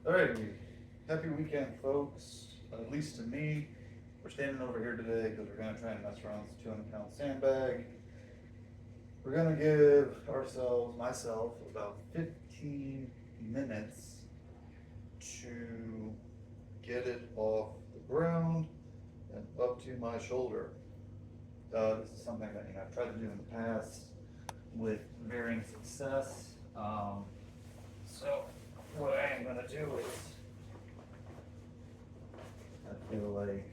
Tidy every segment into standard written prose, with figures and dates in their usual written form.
Alrighty, happy weekend, folks. At least to me, we're standing over here today because we're gonna try and mess around with this 200-pound sandbag. We're gonna give myself, about 15 minutes to get it off the ground and up to my shoulder. This is something that I've tried to do in the past with varying success. So what I am gonna do is, I feel like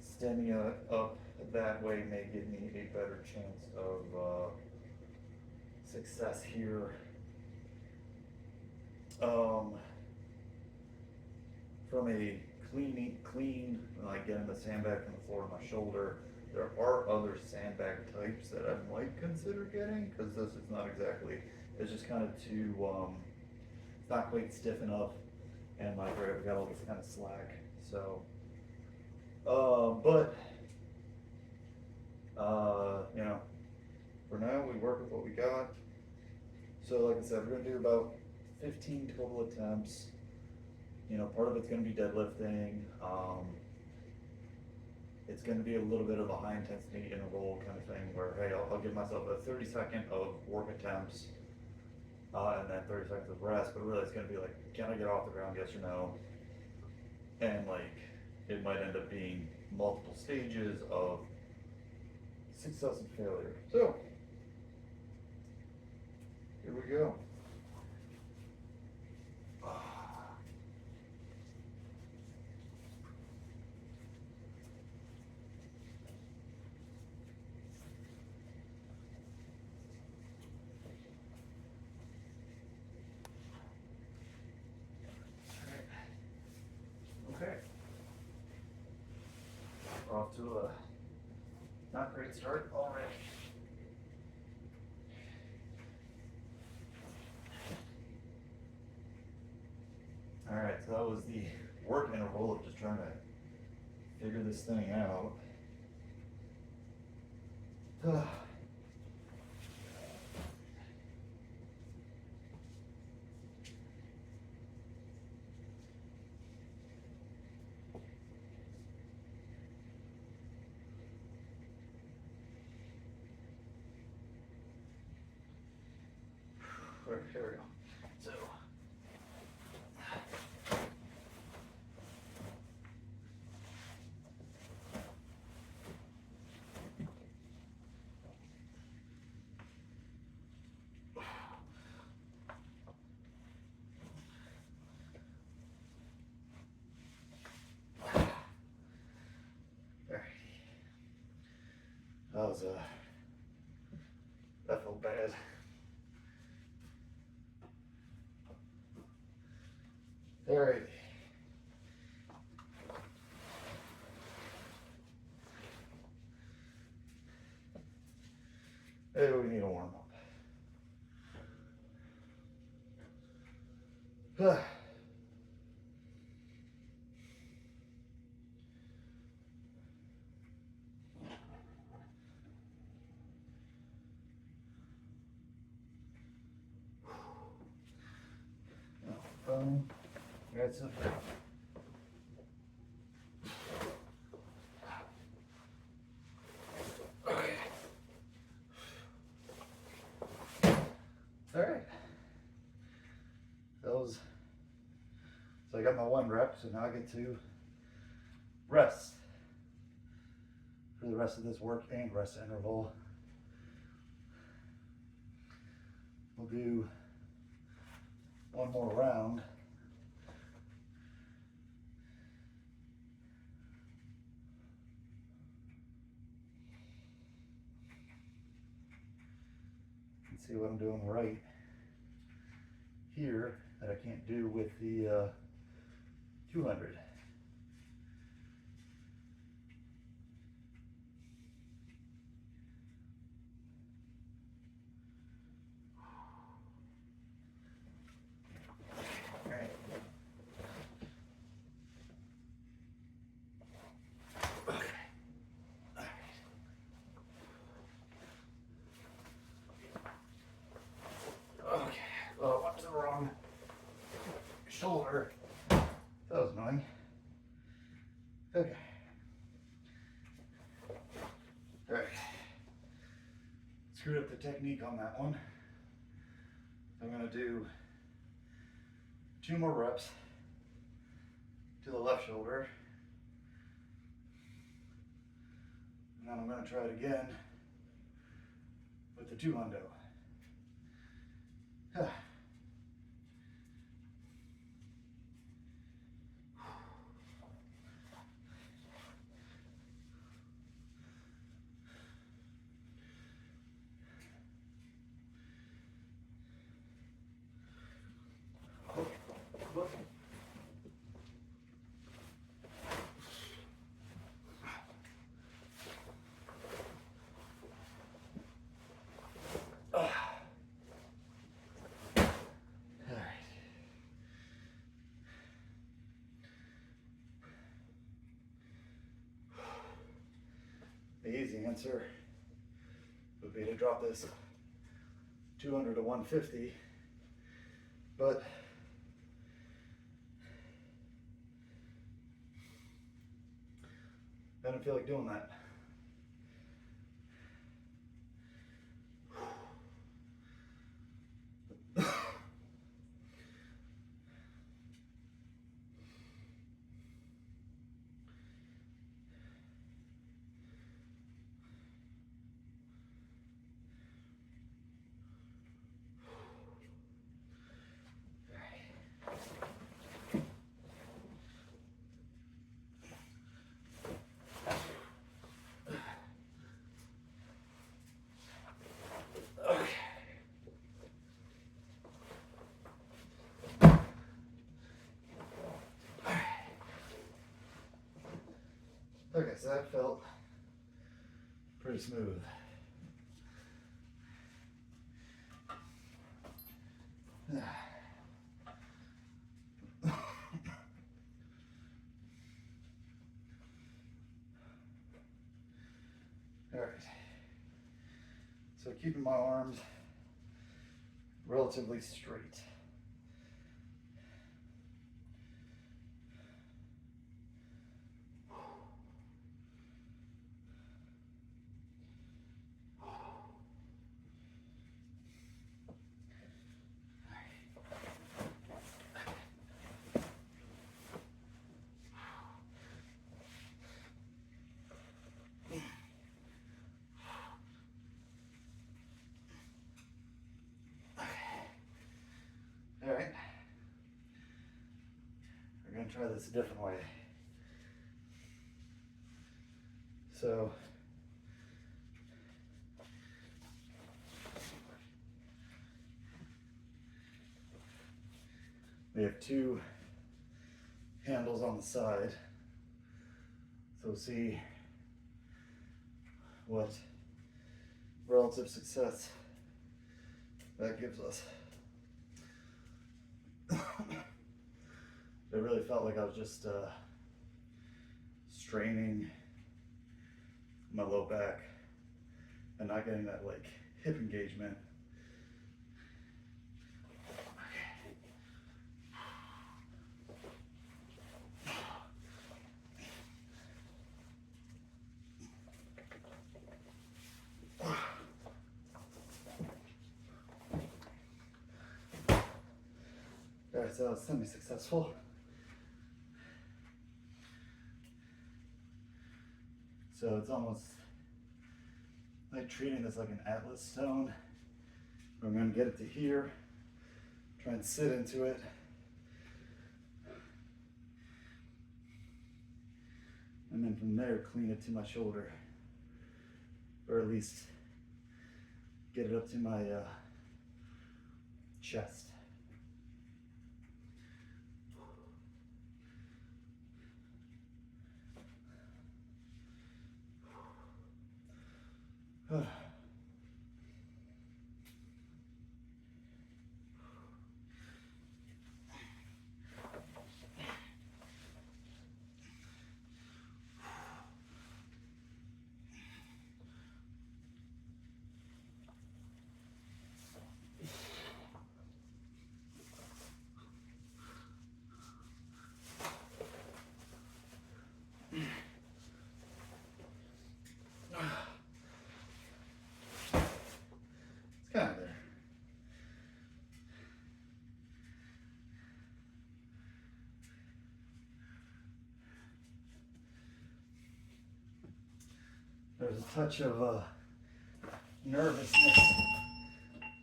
standing up that way may give me a better chance of success here. From a clean, like getting the sandbag from the floor to my shoulder, there are other sandbag types that I might consider getting, because this is not exactly, it's just kind of too, it's not quite stiff enough, and my grip got all this kind of slack. So, for now we work with what we got. So, like I said, we're gonna do about 15 total attempts. Part of it's gonna be deadlifting. It's going to be a little bit of a high intensity interval kind of thing where, hey, I'll give myself a 30-second of work attempts and then 30 seconds of rest, but really it's going to be like, can I get off the ground, yes or no? And like, it might end up being multiple stages of success and failure. So, here we go. Okay. Off to a not great start already. Alright, so that was the work interval of just trying to figure this thing out. Here we go. So, that was that felt bad. All right. Hey, we need a warm up. That's it. Okay. All right. So I got my 1 rep, so now I get to rest for the rest of this work and rest interval. We'll do 1 more round. And see what I'm doing right here that I can't do with the 200. shoulder. That was annoying. Okay. All right. Screwed up the technique on that one. I'm gonna do 2 more reps to the left shoulder. And then I'm gonna try it again with the 2 hundo. The easy answer would be to drop this 200 to 150, but I don't feel like doing that. Okay, so that felt pretty smooth. All right, so keeping my arms relatively straight. All right, we're gonna try this a different way. So we have 2 handles on the side. So see what relative success that gives us. It really felt like I was just straining my low back and not getting that like hip engagement. Alright, so that was semi-successful. So it's almost like treating this like an atlas stone. I'm going to get it to here, try and sit into it. And then from there, clean it to my shoulder. Or at least get it up to my chest. touch of nervousness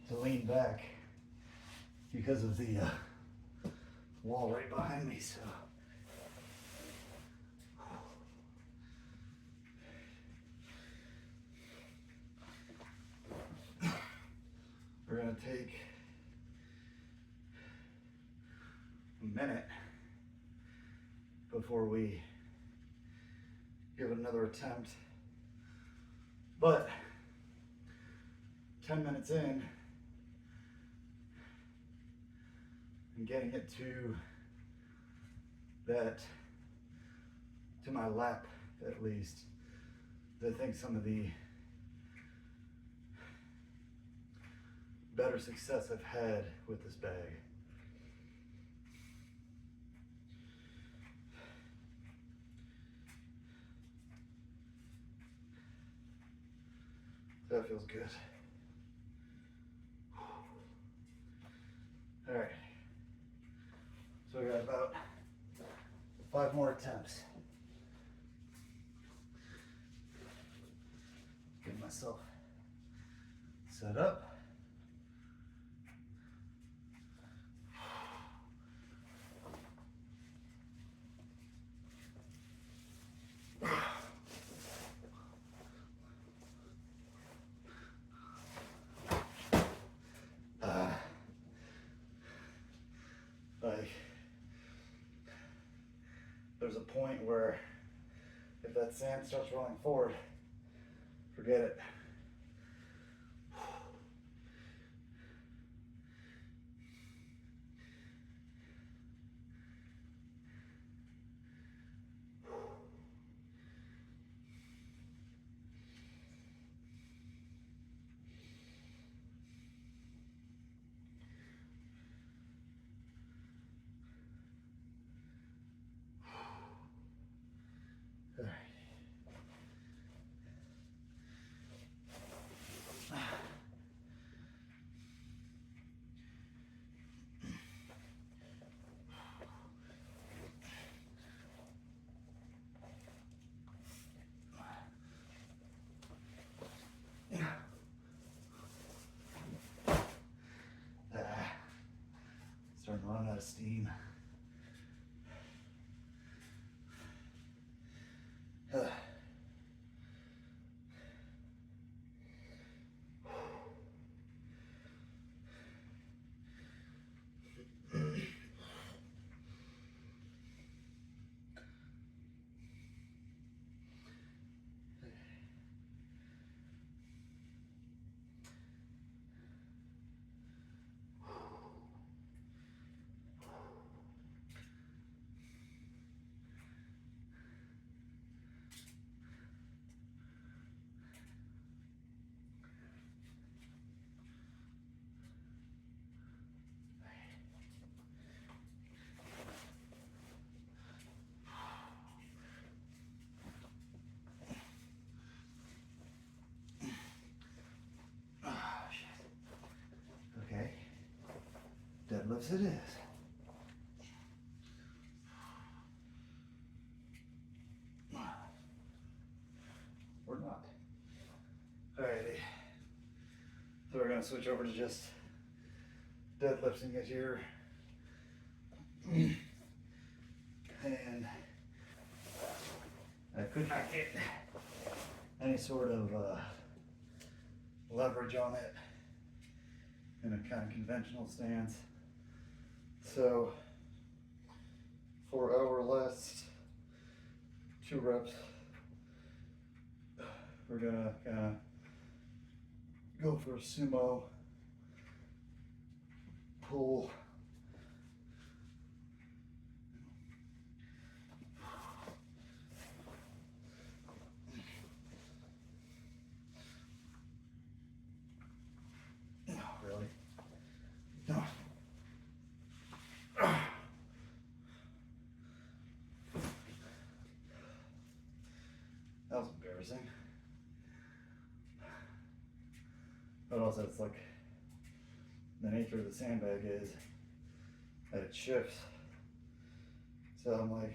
to lean back because of the wall right behind me. So we're gonna take a minute before we give it another attempt. But 10 minutes in and getting it to that, to my lap at least, I think some of the better success I've had with this bag. That feels good. All right. So we got about 5 more attempts. Get myself set up. There's a point where if that sand starts rolling forward, forget it. All right. Starting to run out of steam. Okay, deadlifts it is. Or not. Alrighty. So we're gonna switch over to just deadlifting it here. And I could not get any sort of leverage on it in a kind of conventional stance. So for our last 2 reps, we're gonna kind of go for a sumo pull. No, really? No. That was embarrassing. But also it's like the nature of the sandbag is that it shifts. So I'm like,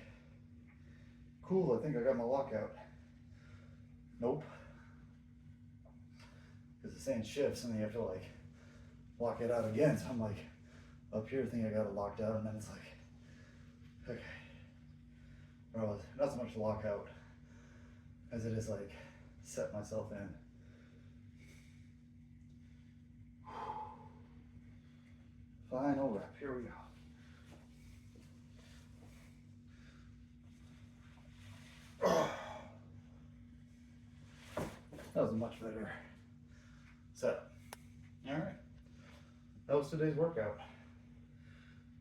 cool, I think I got my lockout. Nope, saying shifts, and then you have to like lock it out again. So I'm like up here thinking I got it locked out, and then it's like, okay. Well, not so much lockout as it is like set myself in. Final rep, here we go. That was a much better setup. All right, that was today's workout.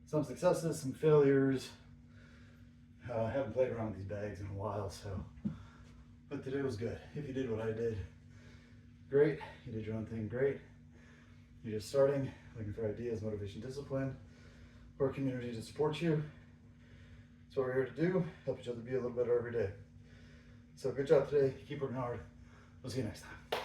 Some successes, some failures. I haven't played around with these bags in a while, so, but today was good. If you did what I did, great. You did your own thing, great. You're just starting, looking for ideas, motivation, discipline, or a community to support you. That's what we're here to do, help each other be a little better every day. So good job today, keep working hard. We'll see you next time.